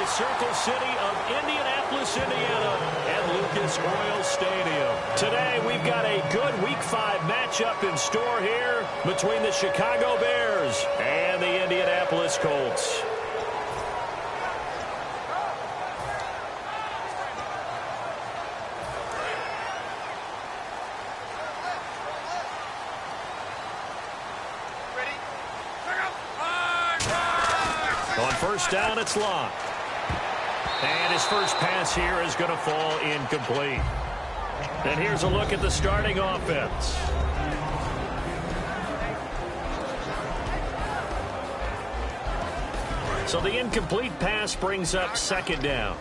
the Circle City of Indianapolis, Indiana, at Lucas Oil Stadium. Today, we've got a good Week 5 matchup in store here between the Chicago Bears and the Indianapolis Colts. On first down, it's Locke. And his first pass here is going to fall incomplete. And here's a look at the starting offense. So the incomplete pass brings up second down.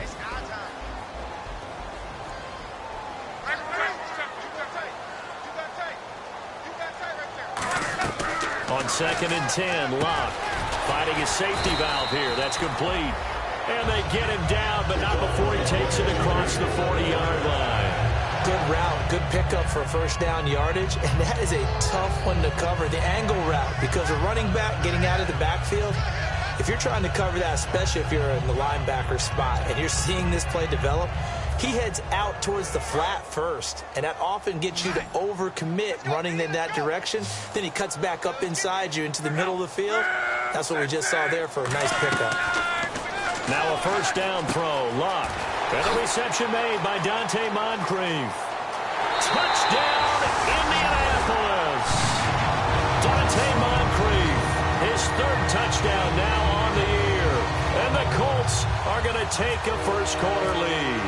On 2nd and 10, Locke finding his safety valve here. That's complete. And they get him down, but not before he takes it across the 40-yard line. Good route, good pickup for first down yardage, and that is a tough one to cover, the angle route, because a running back getting out of the backfield, if you're trying to cover that, especially if you're in the linebacker spot, and you're seeing this play develop, he heads out towards the flat first, and that often gets you to overcommit running in that direction. Then he cuts back up inside you into the middle of the field. That's what we just saw there for a nice pickup. Now a first down throw, Locke. And a reception made by Dante Moncrief. Touchdown, Indianapolis. Dante Moncrief, his third touchdown now on the year. And the Colts are going to take a first-quarter lead.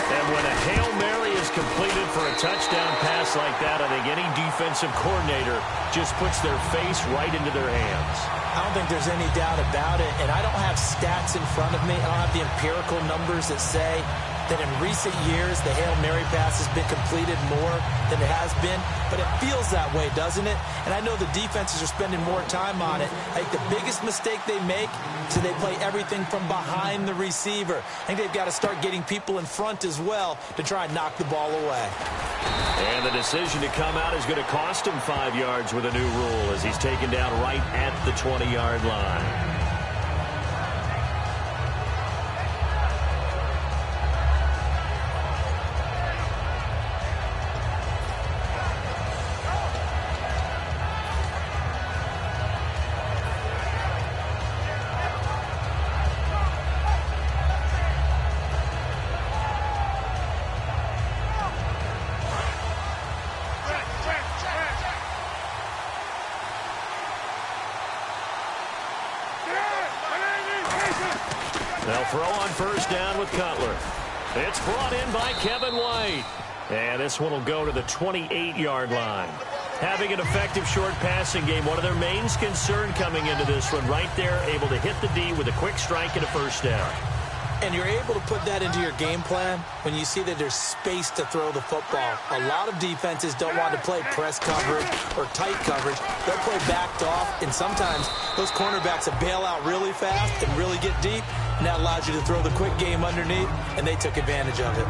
And when a Hail Mary is completed for a touchdown pass like that, I think any defensive coordinator just puts their face right into their hands. I don't think there's any doubt about it, and I don't have stats in front of me. I don't have the empirical numbers that say that in recent years the Hail Mary pass has been completed more than it has been, but it feels that way, doesn't it? And I know the defenses are spending more time on it. I think the biggest mistake they make is they play everything from behind the receiver. I think they've got to start getting people in front as well to try and knock the ball away. And the decision to come out is going to cost him 5 yards with a new rule as he's taken down right at the 20-yard line. They'll throw on first down with Cutler. It's brought in by Kevin White. And this one will go to the 28-yard line. Having an effective short passing game, one of their main concern coming into this one, right there, able to hit the D with a quick strike and a first down. And you're able to put that into your game plan when you see that there's space to throw the football. A lot of defenses don't want to play press coverage or tight coverage. They'll play backed off, and sometimes those cornerbacks will bail out really fast and really get deep, and that allows you to throw the quick game underneath, and they took advantage of it.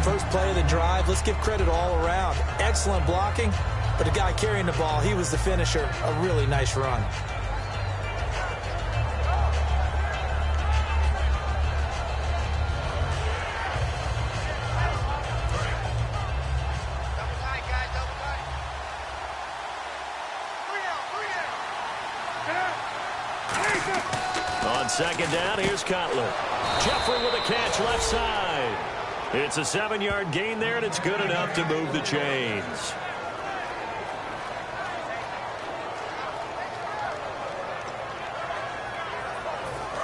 First play of the drive, let's give credit all around. Excellent blocking, but the guy carrying the ball, he was the finisher. A really nice run. On second down, here's Cutler. Jeffrey with a catch left side. It's a 7-yard gain there, and it's good enough to move the chains.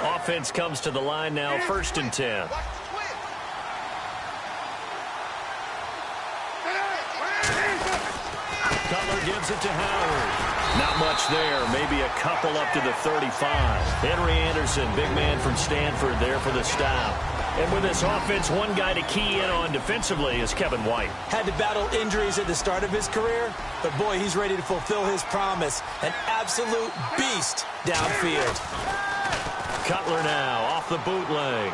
Offense comes to the line now, 1st and 10. Cutler gives it to Howard. Not much there, maybe a couple up to the 35. Henry Anderson, big man from Stanford, there for the stop. And with this offense, one guy to key in on defensively is Kevin White. Had to battle injuries at the start of his career, but boy, he's ready to fulfill his promise. An absolute beast downfield. Cutler now off the bootleg.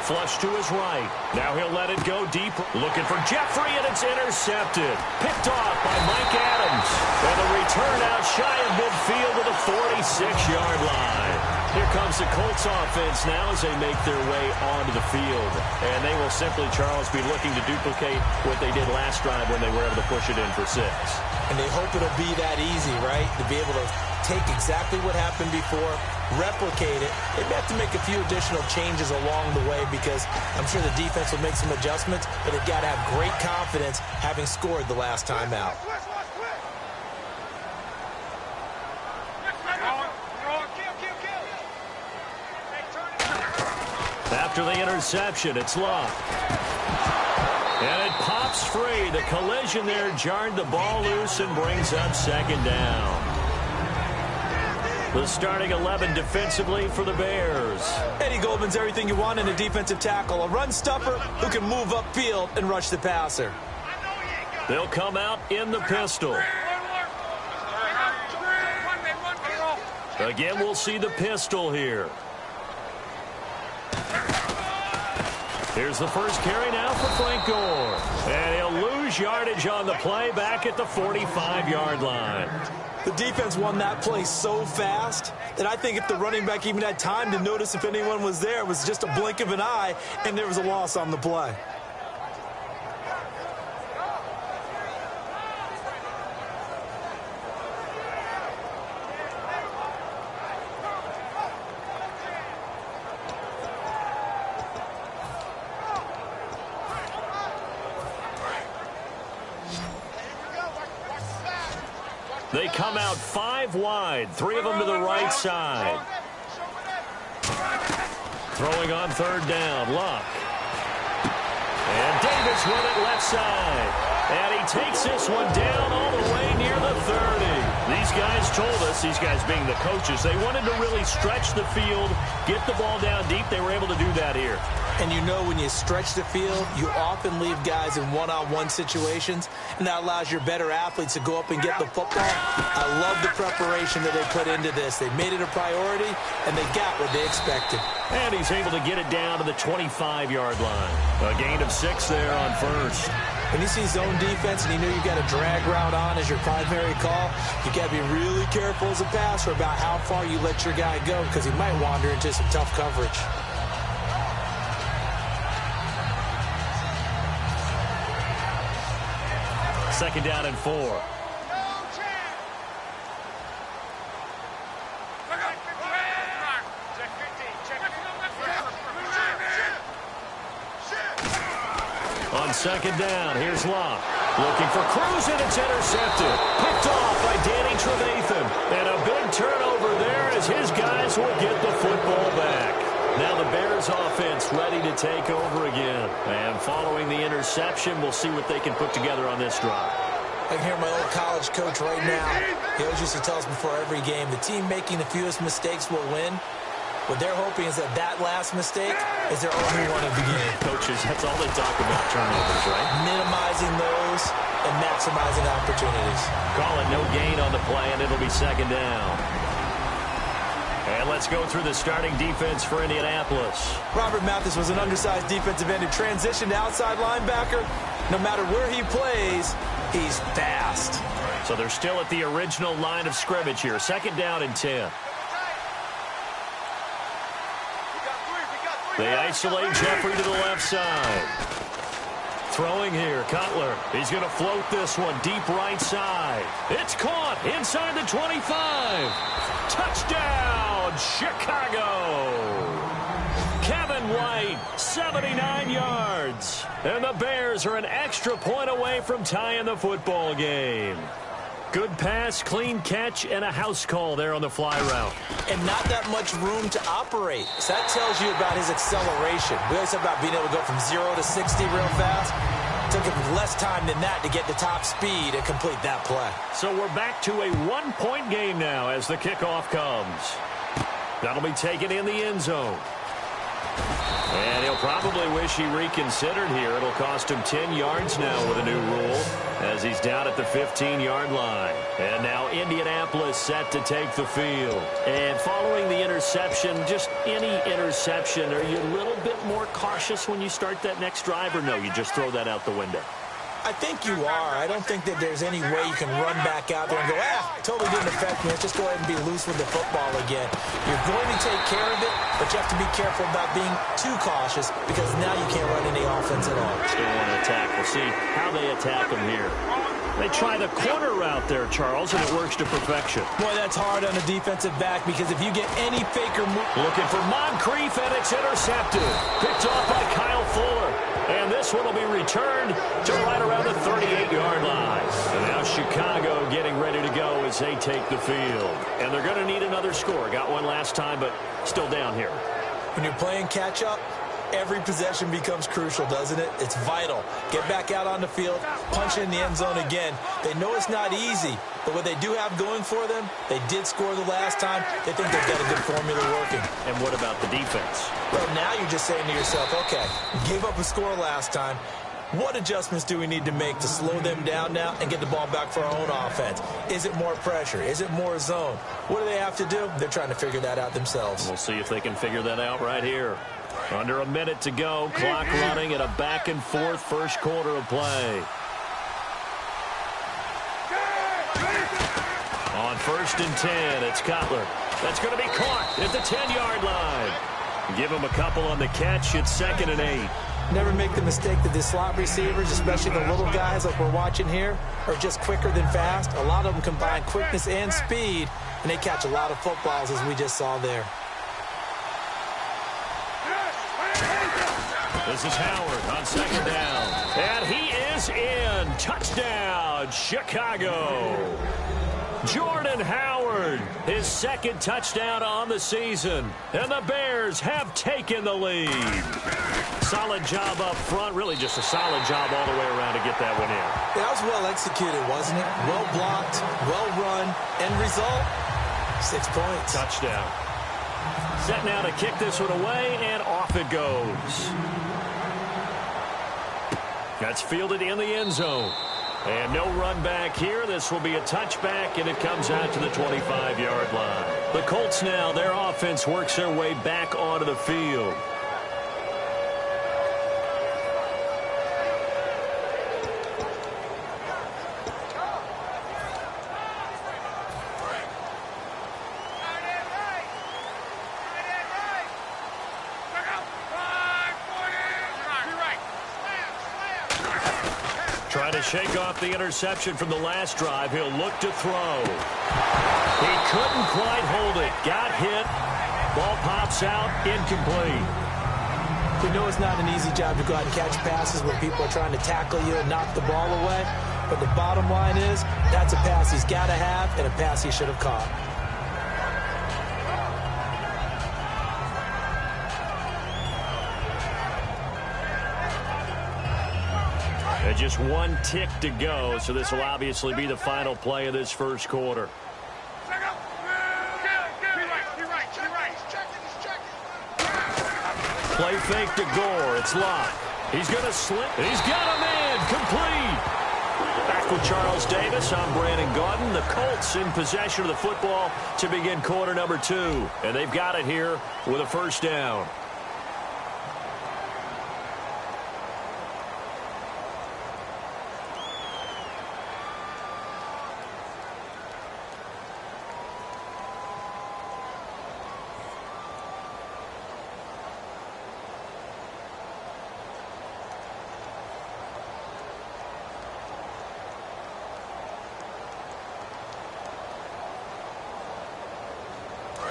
Flush to his right. Now he'll let it go deep. Looking for Jeffrey, and it's intercepted. Picked off by Mike Adams. And a return out shy of midfield to the 46-yard line. Here comes the Colts offense now as they make their way onto the field. And they will simply, Charles, be looking to duplicate what they did last drive when they were able to push it in for 6. And they hope it'll be that easy, right? To be able to take exactly what happened before, replicate it. They may have to make a few additional changes along the way because I'm sure the defense will make some adjustments, but they've got to have great confidence having scored the last time out. After the interception, it's Luck. And it pops free. The collision there jarred the ball loose and brings up 2nd down. The starting 11 defensively for the Bears. Eddie Goldman's everything you want in a defensive tackle. A run stuffer who can move upfield and rush the passer. They'll come out in the pistol. Again, we'll see the pistol here. Here's the first carry now for Frank Gore. And he'll lose yardage on the play back at the 45-yard line. The defense won that play so fast that I think if the running back even had time to notice if anyone was there, it was just a blink of an eye, and there was a loss on the play. They come out 5 wide, 3 of them to the right side. Throwing on 3rd down, Luck. And Davis with it left side. And he takes this one down all the way near the 30. These guys told us, these guys being the coaches, they wanted to really stretch the field, get the ball down deep. They were able to do that here. And you know when you stretch the field, you often leave guys in one-on-one situations, and that allows your better athletes to go up and get the football. I love the preparation that they put into this. They made it a priority, and they got what they expected. And he's able to get it down to the 25-yard line. A gain of 6 there on 1st. When you see zone defense and you know you've got a drag route on as your primary call, you got to be really careful as a passer about how far you let your guy go because he might wander into some tough coverage. Second down and 4. On 2nd down, here's Locke. Looking for Cruz, and it's intercepted. Picked off by Danny Trevathan. And a big turnover there as his guys will get the football back. Now the Bears offense ready to take over again. And following the interception, we'll see what they can put together on this drive. I can hear my old college coach right now. He always used to tell us before every game, the team making the fewest mistakes will win. What they're hoping is that last mistake is their only one of the game. Coaches, that's all they talk about, turnovers, right? Minimizing those and maximizing opportunities. Call it no gain on the play, and it'll be 2nd down. And let's go through the starting defense for Indianapolis. Robert Mathis was an undersized defensive end who transitioned to outside linebacker. No matter where he plays, he's fast. So they're still at the original line of scrimmage here. 2nd down and 10. They isolate Jeffrey to the left side. Throwing here, Cutler. He's going to float this one deep right side. It's caught inside the 25. Touchdown, Chicago. Kevin White, 79 yards. And the Bears are an extra point away from tying the football game. Good pass, clean catch, and a house call there on the fly route. And not that much room to operate. So that tells you about his acceleration. We always talk about being able to go from 0 to 60 real fast. It took him less time than that to get the top speed and complete that play. So we're back to a 1-point game now as the kickoff comes. That'll be taken in the end zone. And he'll probably wish he reconsidered here. It'll cost him 10 yards now with a new rule as he's down at the 15-yard line. And now Indianapolis set to take the field. And following the interception, just any interception, are you a little bit more cautious when you start that next drive, or no, you just throw that out the window? I think you are. I don't think that there's any way you can run back out there and go, totally didn't affect me. Let's just go ahead and be loose with the football again. You're going to take care of it, but you have to be careful about being too cautious because now you can't run any offense at all. Still want to attack. We'll see how they attack them here. They try the corner route there, Charles, and it works to perfection. Boy, that's hard on a defensive back because if you get any faker move... Looking for Moncrief, and it's intercepted. Picked off by Kyle Fuller. And this one will be returned to right around the 38-yard line. And now Chicago getting ready to go as they take the field. And they're going to need another score. Got one last time, but still down here. When you're playing catch-up, every possession becomes crucial, doesn't it? It's vital. Get back out on the field, punch in the end zone again. They know it's not easy, but what they do have going for them, they did score the last time. They think they've got a good formula working. And what about the defense? Well, now you're just saying to yourself, okay, give up a score last time. What adjustments do we need to make to slow them down now and get the ball back for our own offense? Is it more pressure? Is it more zone? What do they have to do? They're trying to figure that out themselves. We'll see if they can figure that out right here. Under a minute to go. Clock running at a back-and-forth first quarter of play. On 1st and 10, it's Cutler. That's going to be caught at the 10-yard line. Give him a couple on the catch. It's 2nd and 8. Never make the mistake that the slot receivers, especially the little guys like we're watching here, are just quicker than fast. A lot of them combine quickness and speed, and they catch a lot of footballs, as we just saw there. This is Howard on 2nd down. And he is in. Touchdown, Chicago. Jordan Howard, his 2nd touchdown on the season. And the Bears have taken the lead. Solid job up front. Really just a solid job all the way around to get that one in. That was well executed, wasn't it? Well blocked, well run. End result, 6 points. Touchdown. Set now to kick this one away, and off it goes. That's fielded in the end zone. And no run back here. This will be a touchback, and it comes out to the 25-yard line. The Colts now, their offense works their way back onto the field. Trying to shake off the interception from the last drive. He'll look to throw. He couldn't quite hold it. Got hit. Ball pops out. Incomplete. We know it's not an easy job to go out and catch passes when people are trying to tackle you and knock the ball away. But the bottom line is, that's a pass he's got to have and a pass he should have caught. Just one tick to go, so this will obviously be the final play of this first quarter. Play fake to Gore. It's Locke. He's going to slip. He's got a man. Complete. Back with Charles Davis. I'm Brandon Gaudin. The Colts in possession of the football to begin quarter number 2. And they've got it here with a first down.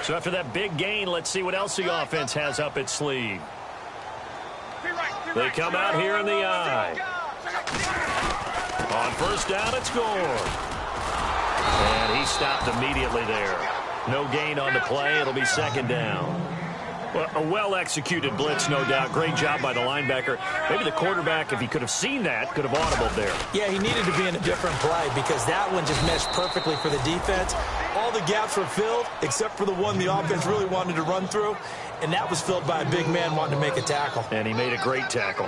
So after that big gain, let's see what else the offense has up its sleeve. They come out here in the eye. On first down, it's Gore. And he stopped immediately there. No gain on the play. It'll be 2nd down. Well, a well-executed blitz, no doubt. Great job by the linebacker. Maybe the quarterback, if he could have seen that, could have audibled there. Yeah, he needed to be in a different play because that one just meshed perfectly for the defense. All the gaps were filled except for the one the offense really wanted to run through, and that was filled by a big man wanting to make a tackle. And he made a great tackle.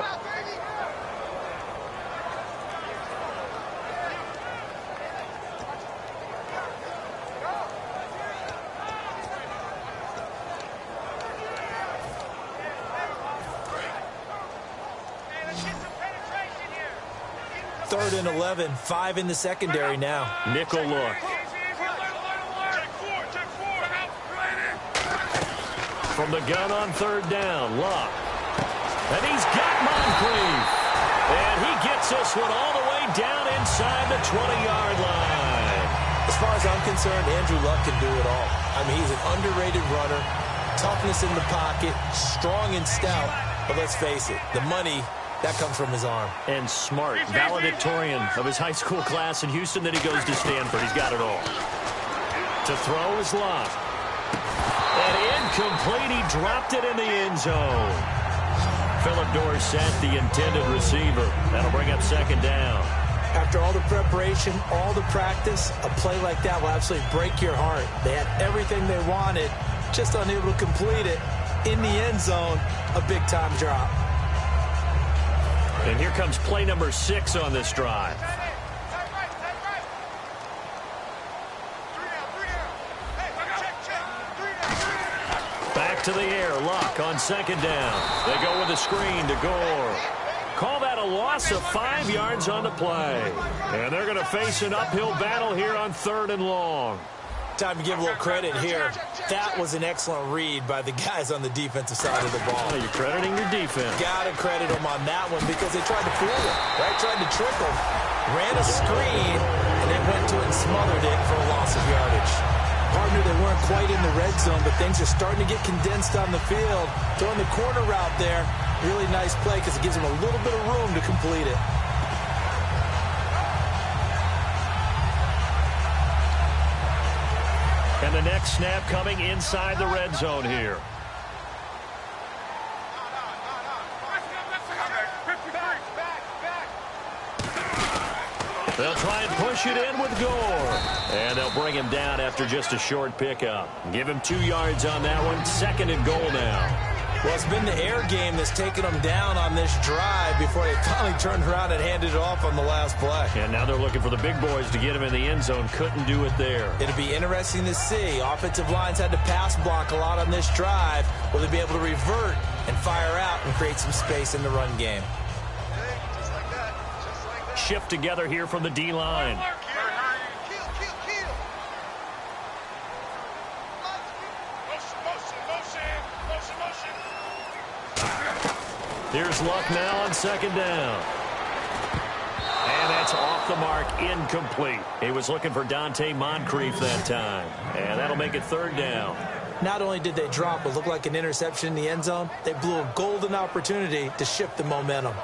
3rd and 11, 5 in the secondary now. Nickel look. From the gun on 3rd down, Luck. And he's got Moncrief. And he gets this one all the way down inside the 20-yard line. As far as I'm concerned, Andrew Luck can do it all. I mean, he's an underrated runner, toughness in the pocket, strong and stout. But let's face it, the money, that comes from his arm. And smart, valedictorian of his high school class in Houston. Then he goes to Stanford. He's got it all. To throw is Luck. And incomplete. He dropped it in the end zone. Philip Dorsett, the intended receiver. That'll bring up 2nd down. After all the preparation, all the practice, a play like that will absolutely break your heart. They had everything they wanted, just unable to complete it. In the end zone, a big-time drop. And here comes play number 6 on this drive. Back to the air, Luck on 2nd down. They go with a screen to Gore. Call that a loss of 5 yards on the play. And they're going to face an uphill battle here on 3rd and long. Time to give a little credit here. That was an excellent read by the guys on the defensive side of the ball. Oh, you're crediting your defense. Got to credit them on that one because they tried to fool him, right? Tried to trick him. Ran a screen, and then went to it and smothered it for a loss of yardage. Partner, they weren't quite in the red zone, but things are starting to get condensed on the field. Throwing the corner route there, really nice play because it gives them a little bit of room to complete it. And the next snap coming inside the red zone here. They'll try and push it in with Gore. And they'll bring him down after just a short pickup. Give him 2 yards on that one. 2nd and goal now. Well, it's been the air game that's taken them down on this drive before they finally turned around and handed it off on the last play. And now they're looking for the big boys to get him in the end zone. Couldn't do it there. It'll be interesting to see. Offensive lines had to pass block a lot on this drive. Will they be able to revert and fire out and create some space in the run game? Shift together here from the D-line. Here's Luck now on 2nd down. And that's off the mark, incomplete. He was looking for Dante Moncrief that time. And that'll make it 3rd down. Not only did they drop what looked like an interception in the end zone, they blew a golden opportunity to shift the momentum.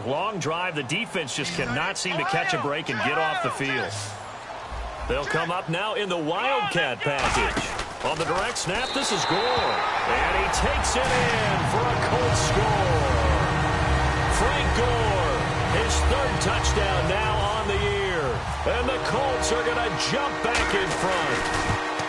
Long drive. The defense just cannot seem to catch a break and get off the field. They'll come up now in the Wildcat package. On the direct snap, this is Gore. And he takes it in for a Colts score. Frank Gore, his 3rd touchdown now on the year. And the Colts are going to jump back in front.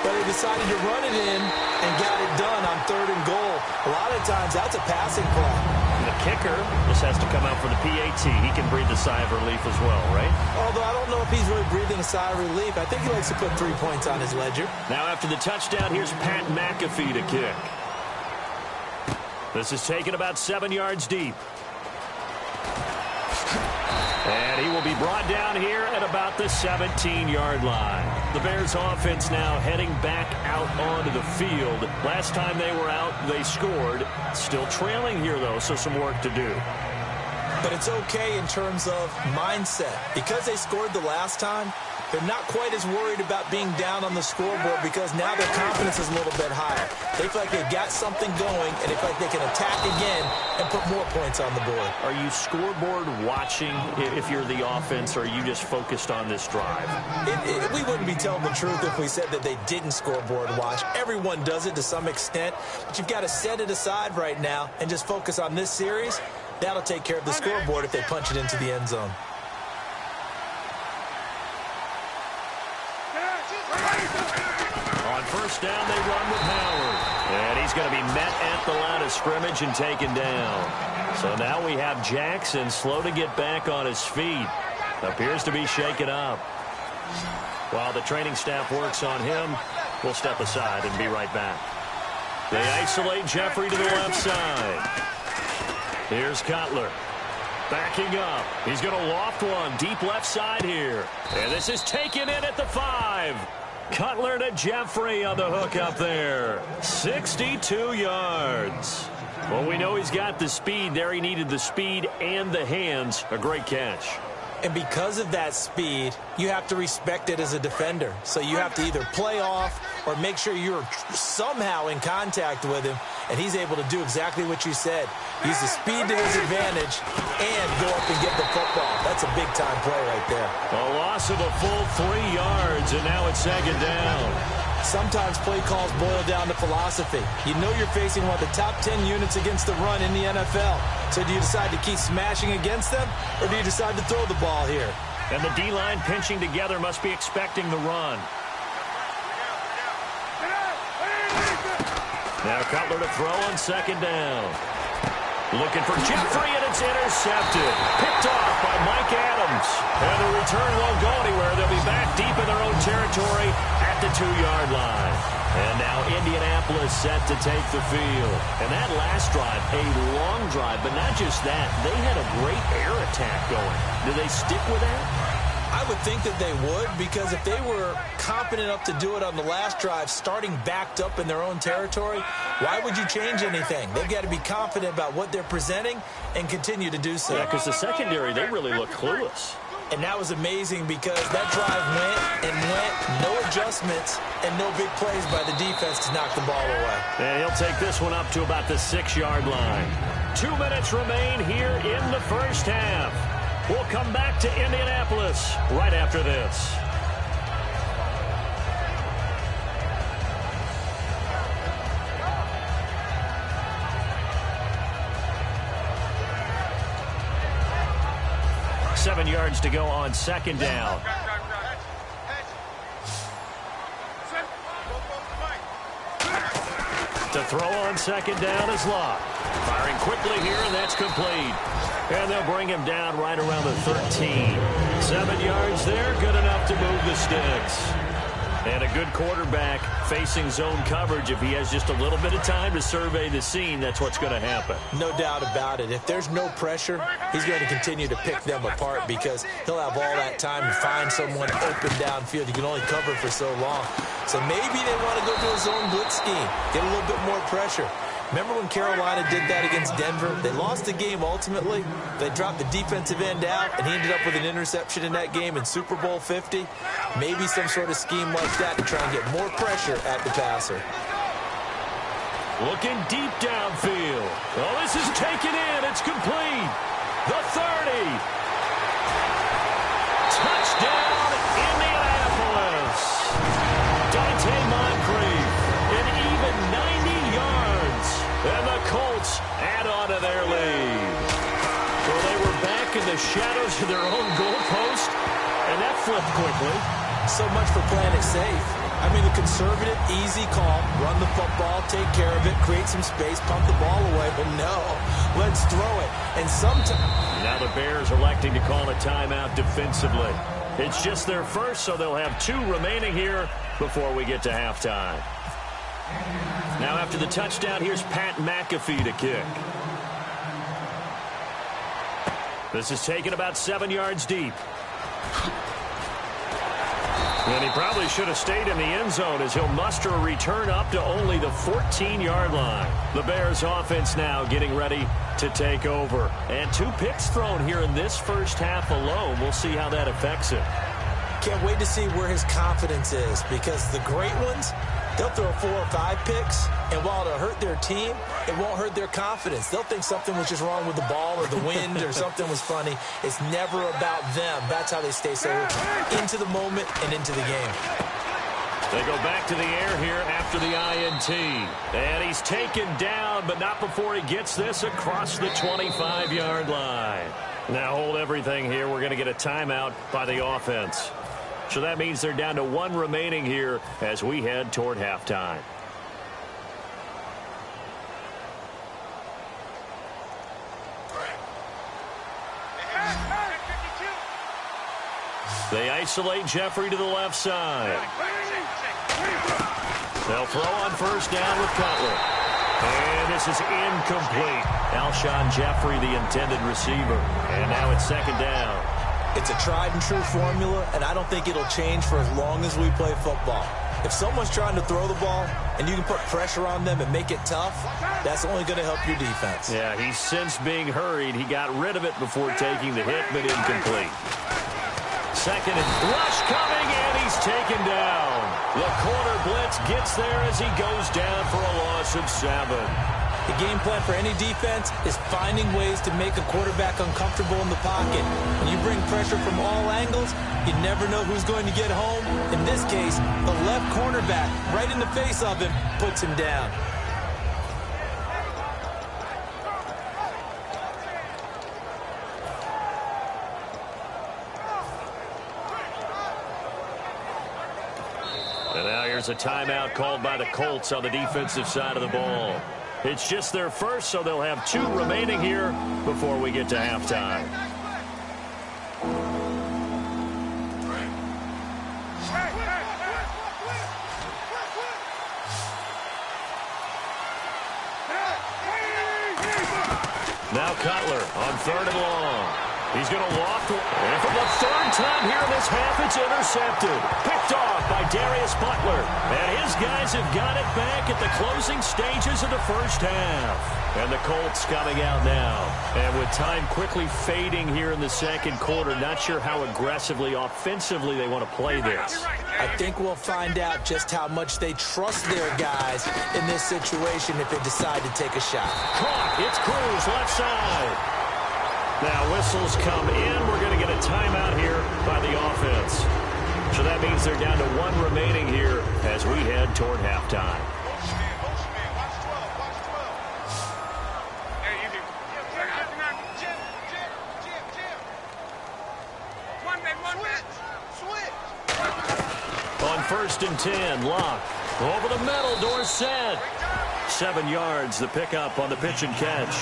But they decided to run it in and got it done on 3rd and goal. A lot of times, that's a passing play. The kicker just has to come out for the PAT. He can breathe a sigh of relief as well, right? Although I don't know if he's really breathing a sigh of relief. I think he likes to put 3 points on his ledger. Now after the touchdown, here's Pat McAfee to kick. This is taken about 7 yards deep. And he will be brought down here at about the 17-yard line. The Bears offense now heading back out onto the field. Last time they were out, they scored. Still trailing here, though, so some work to do. But it's okay in terms of mindset. Because they scored the last time, they're not quite as worried about being down on the scoreboard because now their confidence is a little bit higher. They feel like they've got something going, and they feel like they can attack again and put more points on the board. Are you scoreboard watching if you're the offense, or are you just focused on this drive? We wouldn't be telling the truth if we said that they didn't scoreboard watch. Everyone does it to some extent, but you've got to set it aside right now and just focus on this series. That'll take care of the scoreboard if they punch it into the end zone. On 1st down, they run with Howard. And he's going to be met at the line of scrimmage and taken down. So now we have Jackson slow to get back on his feet. Appears to be shaken up. While the training staff works on him, we'll step aside and be right back. They isolate Jeffrey to the left side. Here's Cutler. Backing up. He's going to loft one deep left side here. And this is taken in at the 5. Cutler to Jeffrey on the hook up there. 62 yards. Well, we know he's got the speed there. He needed the speed and the hands. A great catch. And because of that speed, you have to respect it as a defender. So you have to either play off or make sure you're somehow in contact with him, and he's able to do exactly what you said. Use the speed to his advantage and go up and get the football. That's a big-time play right there. A loss of a full 3 yards, and now it's second down. Sometimes play calls boil down to philosophy. You know you're facing one of the top 10 units against the run in the NFL. So do you decide to keep smashing against them, or do you decide to throw the ball here? And the D-line pinching together must be expecting the run. Now Cutler to throw on second down. Looking for Jeffrey, and it's intercepted. Picked off by Mike Adams. And the return won't go anywhere. They'll be back deep in their own territory at the 2-yard line. And now Indianapolis set to take the field. And that last drive, a long drive, but not just that. They had a great air attack going. Do they stick with that? I would think that they would, because if they were confident enough to do it on the last drive, starting backed up in their own territory, why would you change anything? They've got to be confident about what they're presenting and continue to do so. Yeah, because the secondary, they really look clueless. And that was amazing because that drive went, no adjustments, and no big plays by the defense to knock the ball away. And he'll take this one up to about the 6-yard line. 2 minutes remain here in the first half. We'll come back to Indianapolis right after this. Seven yards to go on second down. To throw on second down is Locke. Firing quickly here, and that's complete. And they'll bring him down right around the 13. 7 yards there, good enough to move the sticks. And a good quarterback facing zone coverage. If he has just a little bit of time to survey the scene, that's what's going to happen. No doubt about it. If there's no pressure, he's going to continue to pick them apart because he'll have all that time to find someone open downfield. You can only cover for so long. So maybe they want to go to a zone blitz scheme, get a little bit more pressure. Remember when Carolina did that against Denver? They lost the game ultimately. They dropped the defensive end out, and he ended up with an interception in that game in Super Bowl 50. Maybe some sort of scheme like that to try and get more pressure at the passer. Looking deep downfield. Oh, this is taken in. It's complete. The 30. Touchdown, Indianapolis. Dante Moncrief, an even 90 yards. And the Colts add on to their lead. Well, they were back in the shadows of their own goalpost, and that flipped quickly. So much for playing it safe. I mean, the conservative, easy call, run the football, take care of it, create some space, pump the ball away. But no, let's throw it. And sometimes... Now the Bears electing to call a timeout defensively. It's just their first, so they'll have 2 remaining here before we get to halftime. Now after the touchdown, here's Pat McAfee to kick. This is taken about 7 yards deep. And he probably should have stayed in the end zone as he'll muster a return up to only the 14-yard line. The Bears offense now getting ready to take over. And 2 picks thrown here in this first half alone. We'll see how that affects it. Can't wait to see where his confidence is, because the great ones, they'll throw 4 or 5 picks, and while it'll hurt their team, it won't hurt their confidence. They'll think something was just wrong with the ball or the wind or something was funny. It's never about them. That's how they stay so into the moment and into the game. They go back to the air here after the INT. And he's taken down, but not before he gets this across the 25-yard line. Now hold everything here. We're going to get a timeout by the offense. So that means they're down to 1 remaining here as we head toward halftime. They isolate Jeffrey to the left side. They'll throw on first down with Cutler. And this is incomplete. Alshon Jeffrey, the intended receiver. And now it's second down. It's a tried-and-true formula, and I don't think it'll change for as long as we play football. If someone's trying to throw the ball and you can put pressure on them and make it tough, that's only going to help your defense. Yeah, he's since being hurried. He got rid of it before taking the hit, but incomplete. Second and rush coming, and he's taken down. The corner blitz gets there as he goes down for a loss of 7. The game plan for any defense is finding ways to make a quarterback uncomfortable in the pocket. When you bring pressure from all angles, you never know who's going to get home. In this case, the left cornerback, right in the face of him, puts him down. And now here's a timeout called by the Colts on the defensive side of the ball. It's just their first, so they'll have 2 remaining here before we get to halftime. Now Cutler on third and long. He's going to walk. And for the third time here in this half, it's intercepted. Picked off by Darius Butler. And his guys have got it back at the closing stages of the first half. And the Colts coming out now. And with time quickly fading here in the second quarter, not sure how aggressively, offensively they want to play this. I think we'll find out just how much they trust their guys in this situation if they decide to take a shot. Caught. It's Cruz left side. Now whistles come in. We're going to get a timeout here by the offense. So that means they're down to 1 remaining here as we head toward halftime. On first and 10, Locke. Over the middle, Dorsett. 7 yards, the pickup on the pitch and catch.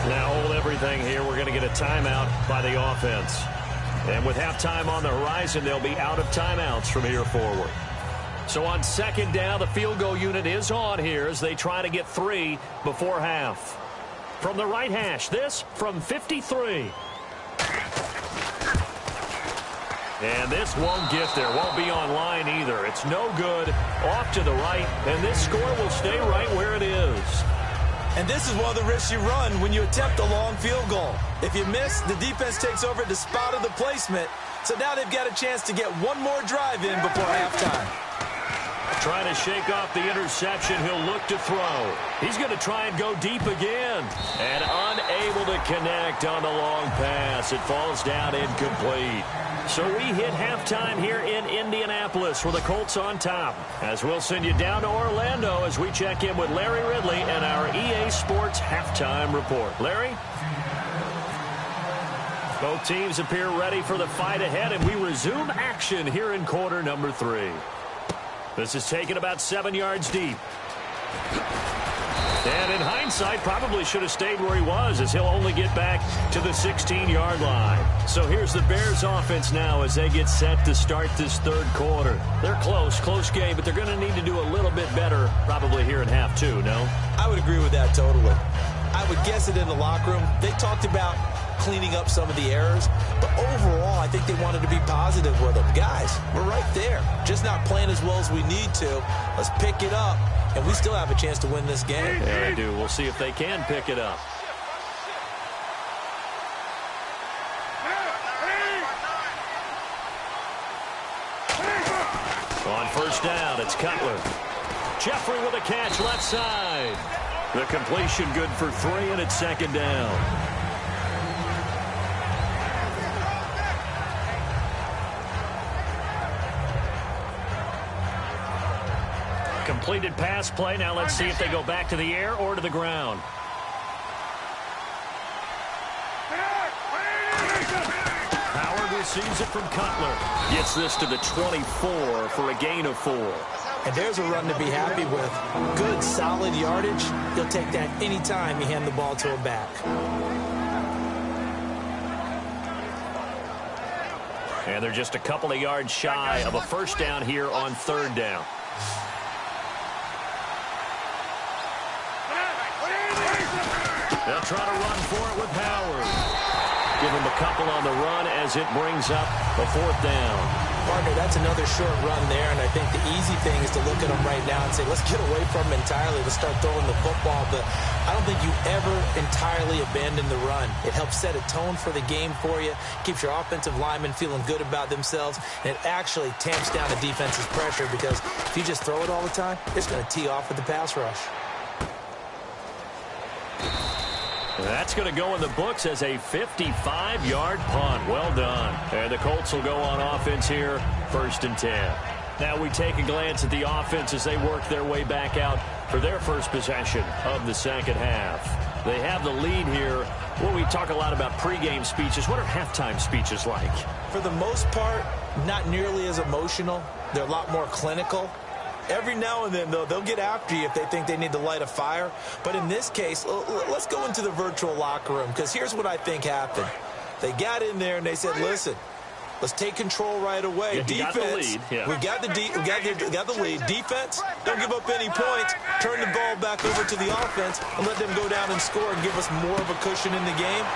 Now hold everything here. We're going to get a timeout by the offense. And with halftime on the horizon, they'll be out of timeouts from here forward. So on second down, the field goal unit is on here as they try to get 3 before half. From the right hash, this from 53. And this won't get there, won't be on line either. It's no good, off to the right, and this score will stay right where it is. And this is one of the risks you run when you attempt a long field goal. If you miss, the defense takes over at the spot of the placement. So now they've got a chance to get one more drive in before halftime. Trying to shake off the interception, he'll look to throw. He's going to try and go deep again. And unable to connect on the long pass. It falls down incomplete. So we hit halftime here in Indianapolis with the Colts on top. As we'll send you down to Orlando as we check in with Larry Ridley and our EA Sports Halftime Report. Larry? Both teams appear ready for the fight ahead, and we resume action here in quarter number 3. This is taken about 7 yards deep. And in hindsight, probably should have stayed where he was, as he'll only get back to the 16-yard line. So here's the Bears offense now as they get set to start this third quarter. They're close game, but they're going to need to do a little bit better probably here in half 2, no? I would agree with that totally. I would guess it in the locker room. They talked about cleaning up some of the errors, but overall, I think they wanted to be positive with them. Guys, we're right there. Just not playing as well as we need to. Let's pick it up, and we still have a chance to win this game. Yeah, they do. We'll see if they can pick it up. On first down, it's Cutler. Jeffrey with a catch left side. The completion good for 3, and it's second down. Completed pass play. Now let's see if they go back to the air or to the ground. Howard receives it from Cutler. Gets this to the 24 for a gain of 4. And there's a run to be happy with. Good, solid yardage. He'll take that anytime you hand the ball to a back. And they're just a couple of yards shy of a first down here on third down. They'll try to run for it with Howard. Give him a couple on the run as it brings up a fourth down. Partner, that's another short run there, and I think the easy thing is to look at them right now and say, let's get away from them entirely. Let's start throwing the football. But I don't think you ever entirely abandon the run. It helps set a tone for the game for you, keeps your offensive linemen feeling good about themselves, and it actually tamps down the defense's pressure because if you just throw it all the time, it's going to tee off with the pass rush. That's going to go in the books as a 55-yard punt. Well done. And the Colts will go on offense here, 1st and 10. Now we take a glance at the offense as they work their way back out for their first possession of the second half. They have the lead here. Well, we talk a lot about pregame speeches. What are halftime speeches like? For the most part, not nearly as emotional. They're a lot more clinical. Every now and then, though, they'll get after you if they think they need to light a fire. But in this case, let's go into the virtual locker room, because here's what I think happened. They got in there and they said, listen, let's take control right away. Yeah, defense, we got the lead. Defense, don't give up any points. Turn the ball back over to the offense and let them go down and score and give us more of a cushion in the game.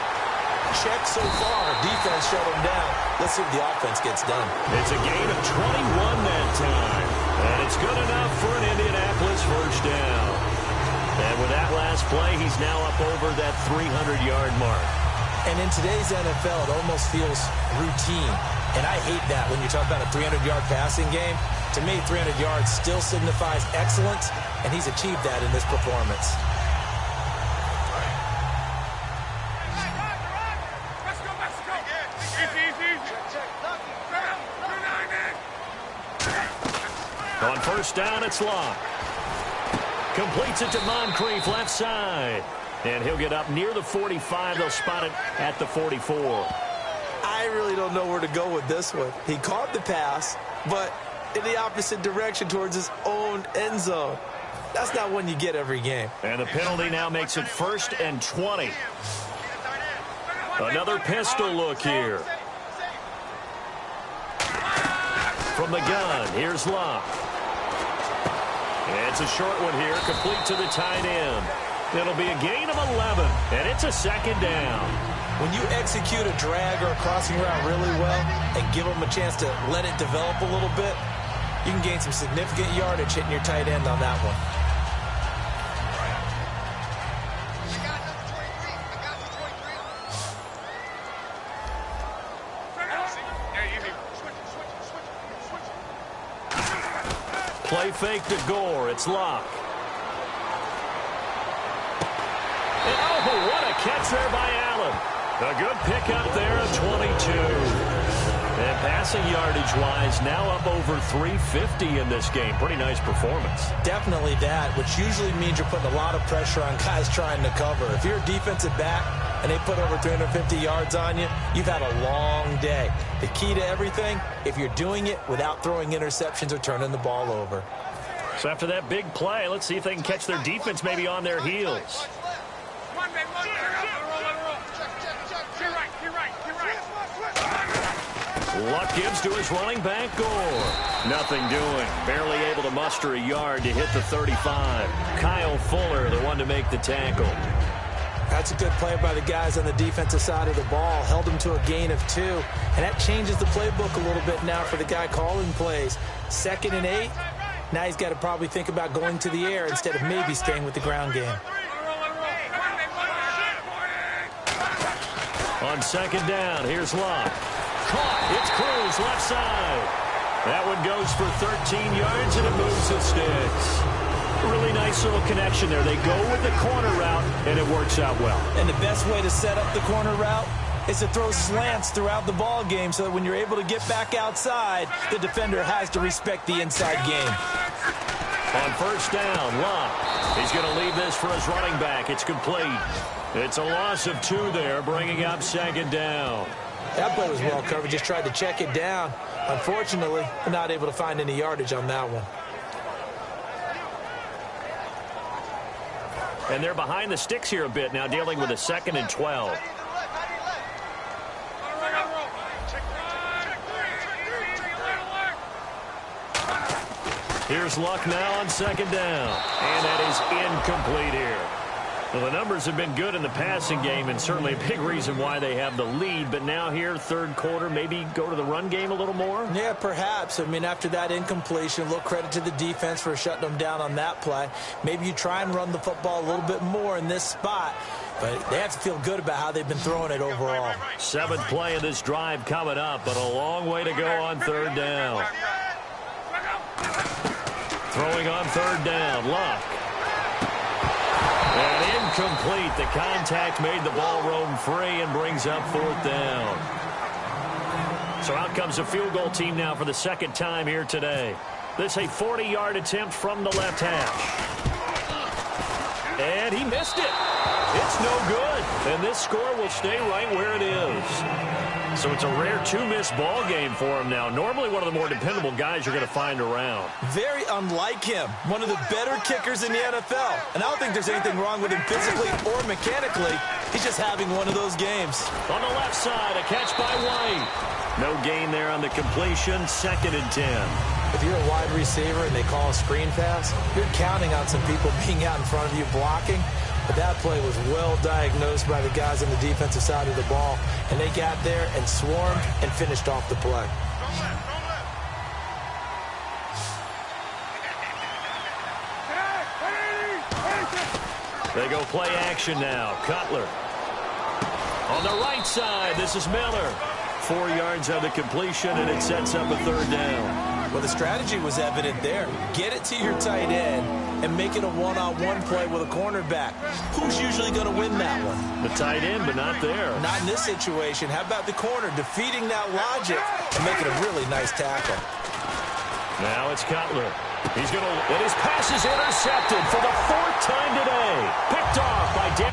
Check so far. Defense shut them down. Let's see if the offense gets done. It's a gain of 21 that time. And it's good enough for an Indianapolis first down. And with that last play, he's now up over that 300-yard mark. And in today's NFL, it almost feels routine. And I hate that when you talk about a 300-yard passing game. To me, 300 yards still signifies excellence, and he's achieved that in this performance. On first down, it's Locke. Completes it to Moncrief, left side. And he'll get up near the 45. They'll spot it at the 44. I really don't know where to go with this one. He caught the pass, but in the opposite direction towards his own end zone. That's not one you get every game. And the penalty now makes it 1st and 20. Another pistol look here. From the gun, here's Locke. It's a short one here, complete to the tight end. It'll be a gain of 11, and it's a second down. When you execute a drag or a crossing route really well and give them a chance to let it develop a little bit, you can gain some significant yardage hitting your tight end on that one. Play fake to Gore. It's Locke. And oh, what a catch there by Allen. A good pickup there of 22. And passing yardage-wise, now up over 350 in this game. Pretty nice performance. Definitely that, which usually means you're putting a lot of pressure on guys trying to cover. If you're a defensive back and they put over 350 yards on you, you've had a long day. The key to everything, if you're doing it without throwing interceptions or turning the ball over. So after that big play, let's see if they can catch their defense maybe on their heels. Luck gives to his running back, Gore. Nothing doing. Barely able to muster a yard to hit the 35. Kyle Fuller, the one to make the tackle. That's a good play by the guys on the defensive side of the ball. Held him to a gain of 2. And that changes the playbook a little bit now for the guy calling plays. 2nd and 8. Now he's got to probably think about going to the air instead of maybe staying with the ground game. On 2nd down, here's Locke. Caught. It's Cruz, left side. That one goes for 13 yards, and it moves the sticks. Really nice little connection there. They go with the corner route, and it works out well. And the best way to set up the corner route is to throw slants throughout the ball game so that when you're able to get back outside, the defender has to respect the inside game. On first down, Locke. He's going to leave this for his running back. It's complete. It's a loss of 2 there, bringing up 2nd down. That play was well covered. Just tried to check it down. Unfortunately, not able to find any yardage on that one. And they're behind the sticks here a bit now, dealing with a 2nd and 12. Here's Luck now on second down. And that is incomplete here. Well, the numbers have been good in the passing game and certainly a big reason why they have the lead. But now here, third quarter, maybe go to the run game a little more? Yeah, perhaps. I mean, after that incompletion, a little credit to the defense for shutting them down on that play. Maybe you try and run the football a little bit more in this spot. But they have to feel good about how they've been throwing it overall. Seventh play of this drive coming up, but a long way to go on third down. Throwing on third down, Luck. And incomplete. The contact made the ball roam free and brings up fourth down. So out comes the field goal team now for the second time here today. This is a 40-yard attempt from the left hash. And he missed it. It's no good. And this score will stay right where it is. So it's a rare two-miss ball game for him now. Normally one of the more dependable guys you're going to find around. Very unlike him. One of the better kickers in the NFL. And I don't think there's anything wrong with him physically or mechanically. He's just having one of those games. On the left side, a catch by White. No gain there on the completion. Second and 10. If you're a wide receiver and they call a screen pass, you're counting on some people being out in front of you blocking. But that play was well diagnosed by the guys on the defensive side of the ball. And they got there and swarmed and finished off the play. They go play action now. Cutler. On the right side, this is Miller. 4 yards on the completion, and it sets up a third down. Well, the strategy was evident there. Get it to your tight end and make it a one-on-one play with a cornerback. Who's usually going to win that one? The tight end, but not there. Not in this situation. How about the corner defeating that logic and making a really nice tackle? Now it's Cutler. He's going to, and his pass is intercepted for the fourth time today. Picked off by Dan.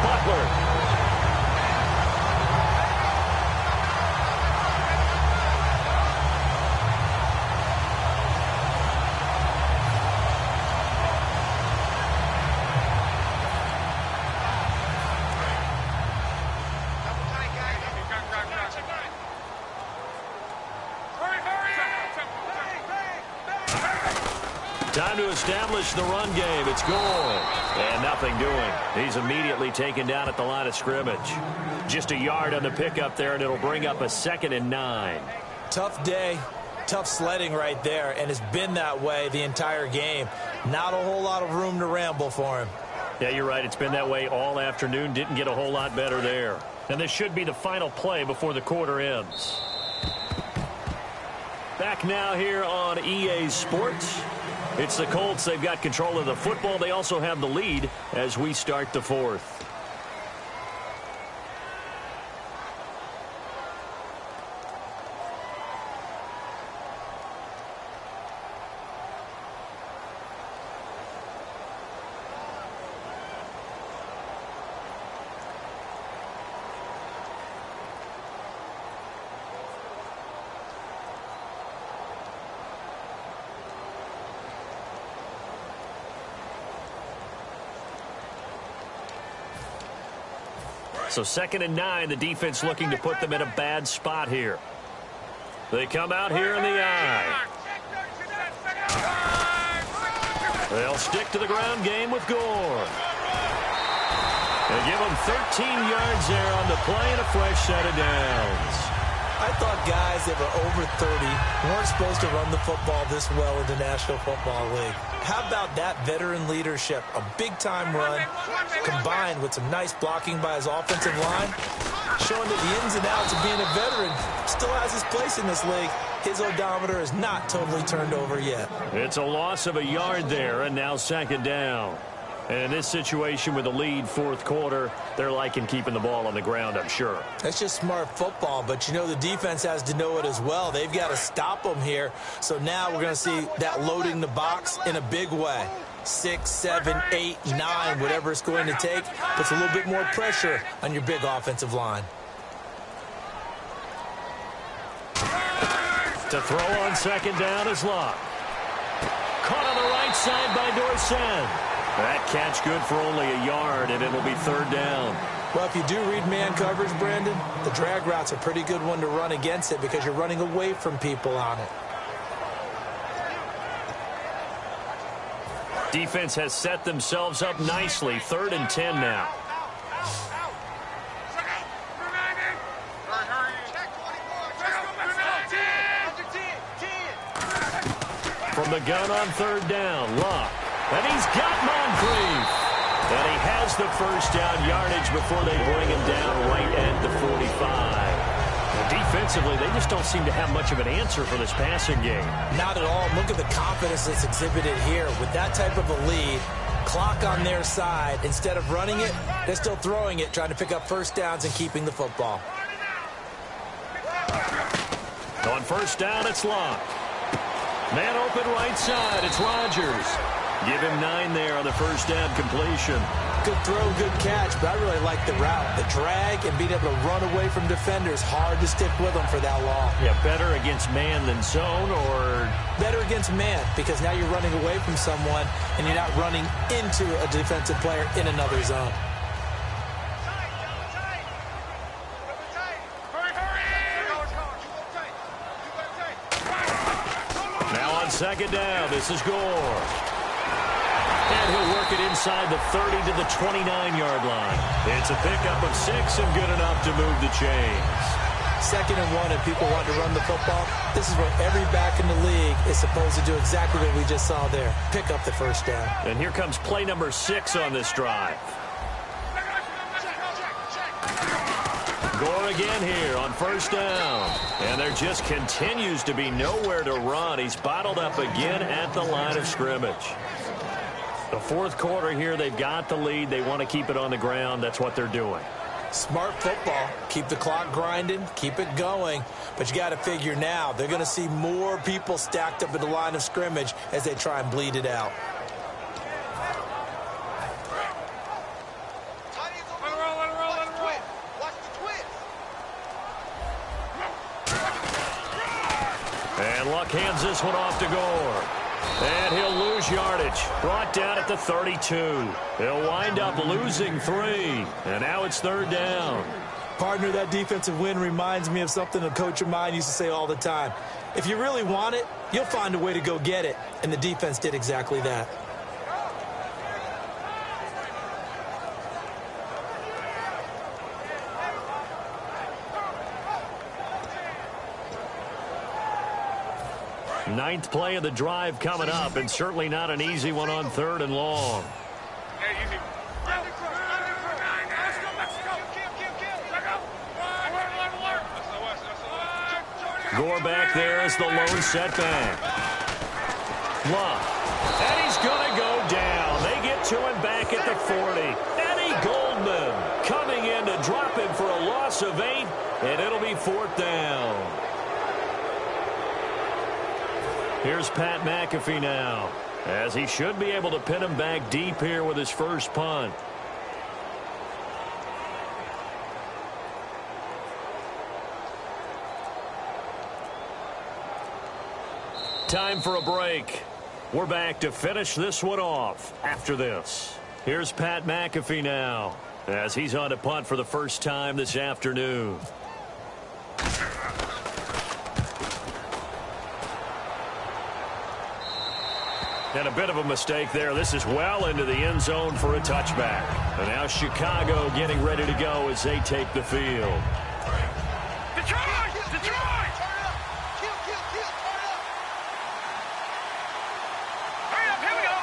Butler. Time to establish the run game. It's Gore. And nothing doing. He's immediately taken down at the line of scrimmage. Just a yard on the pickup there, and it'll bring up a 2nd and 9. Tough day. Tough sledding right there, and it's been that way the entire game. Not a whole lot of room to ramble for him. Yeah, you're right. It's been that way all afternoon. Didn't get a whole lot better there. And this should be the final play before the quarter ends. Back now here on EA Sports. It's the Colts. They've got control of the football. They also have the lead as we start the fourth. So 2nd and 9, the defense looking to put them in a bad spot here. They come out here in the eye. They'll stick to the ground game with Gore. They give them 13 yards there on the play and a fresh set of downs. I thought guys that were over 30 weren't supposed to run the football this well in the National Football League. How about that veteran leadership? A big-time run combined with some nice blocking by his offensive line, showing that the ins and outs of being a veteran still has his place in this league. His odometer is not totally turned over yet. It's a loss of a yard there, and now 2nd down. And in this situation with the lead, fourth quarter, they're liking keeping the ball on the ground, I'm sure. That's just smart football, but you know the defense has to know it as well. They've got to stop them here. So now we're going to see that loading the box in a big way. 6, 7, 8, 9, whatever it's going to take, puts a little bit more pressure on your big offensive line. To throw on second down is Locke. Caught on the right side by Dorsett. That catch good for only a yard, and it'll be third down. Well, if you do read man coverage, Brandon, the drag route's a pretty good one to run against it because you're running away from people on it. Defense has set themselves up nicely. 3rd and 10 now. From the gun on 3rd down, Locke. And he's got Moncrief. And he has the first down yardage before they bring him down right at the 45. And defensively, they just don't seem to have much of an answer for this passing game. Not at all. Look at the confidence that's exhibited here. With that type of a lead, clock on their side, instead of running it, they're still throwing it, trying to pick up first downs and keeping the football. On first down, it's Locke. Man open right side, it's Rodgers. Give him 9 there on the first down completion. Good throw, good catch, but I really like the route. The drag and being able to run away from defenders, hard to stick with them for that long. Yeah, better against man than zone, or? Better against man, because now you're running away from someone and you're not running into a defensive player in another zone. Now on second down, this is Gore. And he'll work it inside the 30 to the 29-yard line. It's a pickup of 6 and good enough to move the chains. 2nd and 1 and people want to run the football. This is where every back in the league is supposed to do exactly what we just saw there. Pick up the first down. And here comes play number 6 on this drive. Gore again here on first down. And there just continues to be nowhere to run. He's bottled up again at the line of scrimmage. The 4th quarter here, they've got the lead. They want to keep it on the ground. That's what they're doing. Smart football. Keep the clock grinding. Keep it going. But you got to figure now, they're going to see more people stacked up at the line of scrimmage as they try and bleed it out. And Luck hands this one off to Gore. And he'll lose yardage. Brought down at the 32. He'll wind up losing 3. And now it's 3rd down. Partner, that defensive win reminds me of something a coach of mine used to say all the time. If you really want it, you'll find a way to go get it. And the defense did exactly that. Ninth play of the drive coming up, and certainly not an easy one on 3rd and long. Gore back there is the lone setback. Luck. And he's going to go down. They get to him back at the 40. Eddie Goldman coming in to drop him for a loss of 8, and it'll be 4th down. Here's Pat McAfee now, as he should be able to pin him back deep here with his first punt. Time for a break. We're back to finish this one off after this. Here's Pat McAfee now, as he's on to punt for the first time this afternoon. And a bit of a mistake there. This is well into the end zone for a touchback. And now Chicago getting ready to go as they take the field. Detroit! Detroit! Hurry up, here we go.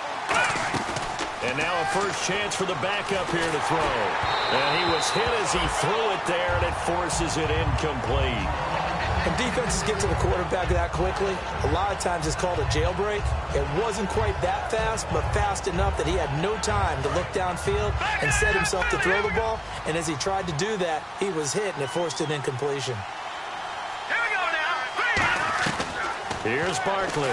And now a first chance for the backup here to throw. And he was hit as he threw it there, and it forces it incomplete. When defenses get to the quarterback that quickly, a lot of times it's called a jailbreak. It wasn't quite that fast, but fast enough that he had no time to look downfield and set himself to throw the ball. And as he tried to do that, he was hit, and it forced an incompletion. Here we go now. Here's Barkley.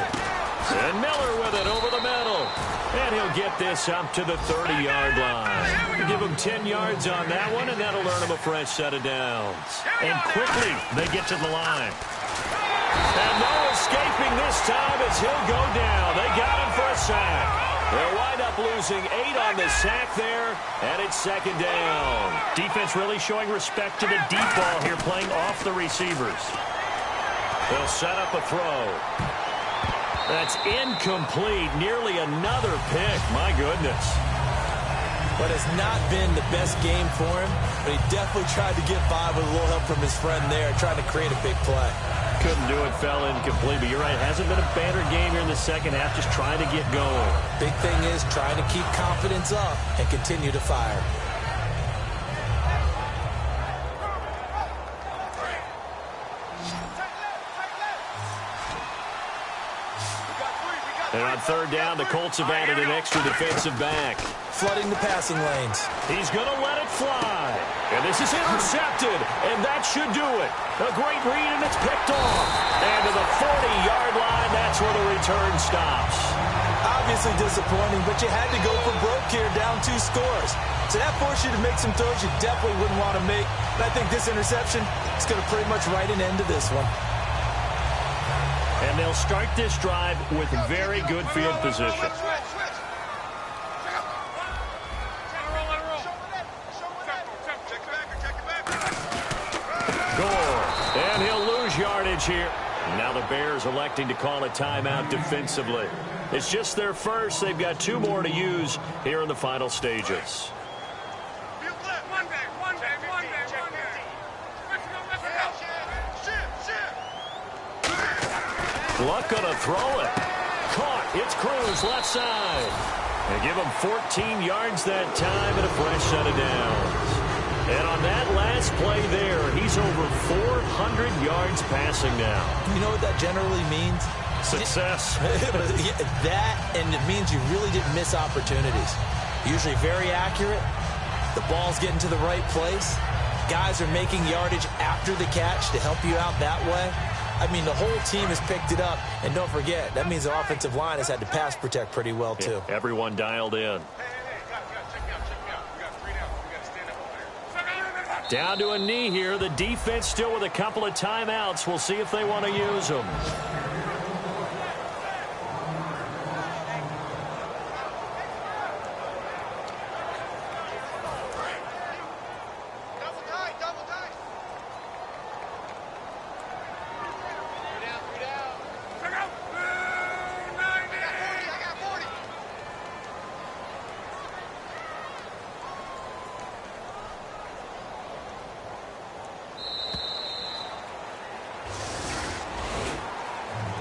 And Miller with it over the middle. And he'll get this up to the 30-yard line. Give him 10 yards on that one, and that'll earn him a fresh set of downs. And quickly, they get to the line. And no escaping this time as he'll go down. They got him for a sack. They'll wind up losing 8 on the sack there, and it's second down. Defense really showing respect to the deep ball here, playing off the receivers. They'll set up a throw. That's incomplete. Nearly another pick. My goodness. But it's not been the best game for him, but he definitely tried to get by with a little help from his friend there, trying to create a big play. Couldn't do it, fell incomplete, but you're right, it hasn't been a banner game here in the second half, just trying to get going. Big thing is trying to keep confidence up and continue to fire. And on third down, the Colts have added an extra defensive back. Flooding the passing lanes. He's going to let it fly. And this is intercepted, and that should do it. A great read, and it's picked off. And to the 40-yard line, that's where the return stops. Obviously disappointing, but you had to go for broke here, down 2 scores. So that forced you to make some throws you definitely wouldn't want to make. But I think this interception is going to pretty much write an end to this one. And they'll start this drive with very good field position. Gore, and he'll lose yardage here. Now the Bears electing to call a timeout defensively. It's just their first. They've got 2 more to use here in the final stages. Luck gonna throw it. Caught. It's Cruz left side. They give him 14 yards that time and a fresh set of downs. And on that last play there, he's over 400 yards passing now. You know what that generally means? Success. That, and it means you really didn't miss opportunities. Usually very accurate. The ball's getting to the right place. Guys are making yardage after the catch to help you out that way. I mean, the whole team has picked it up. And don't forget, that means the offensive line has had to pass protect pretty well, too. Yeah, everyone dialed in. Down to a knee here. The defense still with a couple of timeouts. We'll see if they want to use them.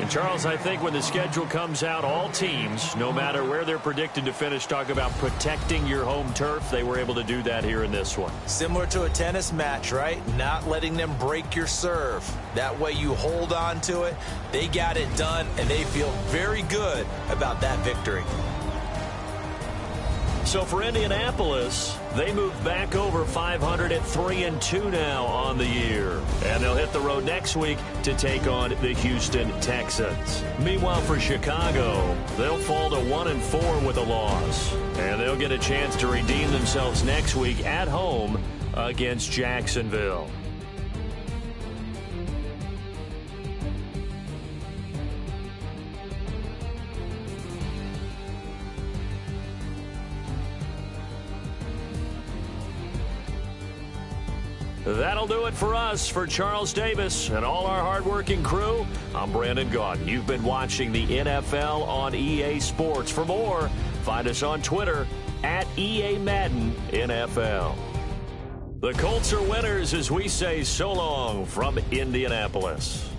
Charles, I think when the schedule comes out, all teams, no matter where they're predicted to finish, talk about protecting your home turf. They were able to do that here in this one. Similar to a tennis match, right? Not letting them break your serve. That way you hold on to it. They got it done, and they feel very good about that victory. So for Indianapolis, they move back over 500 at 3-2 now on the year. And they'll hit the road next week to take on the Houston Texans. Meanwhile, for Chicago, they'll fall to 1-4 with a loss. And they'll get a chance to redeem themselves next week at home against Jacksonville. That'll do it for us. For Charles Davis and all our hardworking crew, I'm Brandon Gaudin. You've been watching the NFL on EA Sports. For more, find us on Twitter at EA Madden NFL. The Colts are winners as we say so long from Indianapolis.